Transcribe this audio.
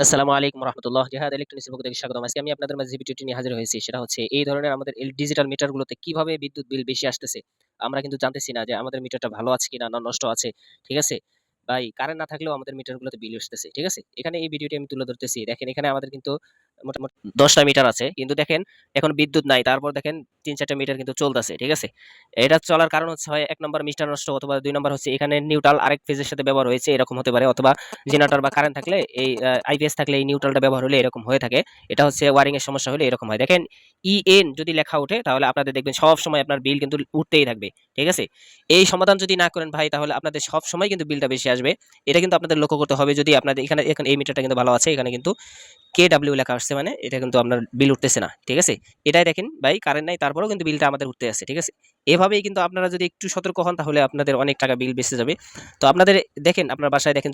আসসালামু আলাইকুম রহমতুল্লাহ। জিহাদ ইলেকট্রনিক্সের পক্ষ থেকে স্বাগতম। আজকে আমি আপনাদের মাঝে যে ভিডিওটি নিয়ে হাজির হয়েছি সেটা হচ্ছে এই ধরনের আমাদের ডিজিটাল মিটারগুলোতে কিভাবে বিদ্যুৎ বিল বেশি আসতেছে। আমরা কিন্তু জানতেছি না যে আমাদের মিটারটা ভালো আছে কিনা না নষ্ট আছে। ঠিক আছে? ভাই কারেন্ট না থাকলেও আমাদের মিটারগুলোতে বিল আসতেছে। ঠিক আছে? এখানে এই ভিডিওটি আমি তুলে ধরতেছি। দেখেন এখানে আমাদের কিন্তু মোটামুটি ১০ টা মিটার আছে। কিন্তু দেখেন এখন বিদ্যুৎ নাই। তারপর দেখেন ৩-৪ টা মিটার কিন্তু চলতেছে। ঠিক আছে? এটা চলার কারণ হচ্ছে হয় ১ নম্বর মিটার নষ্ট অথবা ২ নম্বর হচ্ছে এখানে নিউট্রাল আরেক ফেজের সাথে ব্যবহার হয়েছে এরকম হতে পারে অথবা জেনারেটর বা কারেন্ট থাকলে এই আইপিএস থাকলে এই নিউট্রালটা ব্যবহার হলে এরকম হয়ে থাকে। এটা হচ্ছে ওয়ারিং এর সমস্যা হলে এরকম হয়। দেখেন ইএন যদি লেখা ওঠে তাহলে আপনাদের দেখবেন সব সময় আপনার বিল কিন্তু উঠতেই থাকবে। ঠিক আছে? এই সমাধান যদি না করেন ভাই তাহলে আপনাদের সব সময় কিন্তু বিলটা বেশি আসবে। এটা কিন্তু আপনাদের লক্ষ্য করতে হবে যদি আপনাদের এখানে এখন এই মিটারটা কিন্তু ভালো আছে। এখানে কিন্তু কেডব্লিউ লেখা আসছে মানে এটা কিন্তু আপনার বিল উঠতেছে না। ঠিক আছে? এটাই দেখেন ভাই কারেন্ট নাই তারপরেও কিন্তু বিলটা আমাদের উঠতে আছে। ঠিক আছে? এভাবেই কিন্তু আপনারা যদি একটু সতর্ক হন তাহলে আপনাদের অনেক টাকা বিল বেঁচে যাবে। তো আপনাদের দেখেন আপনার বাসায় দেখেন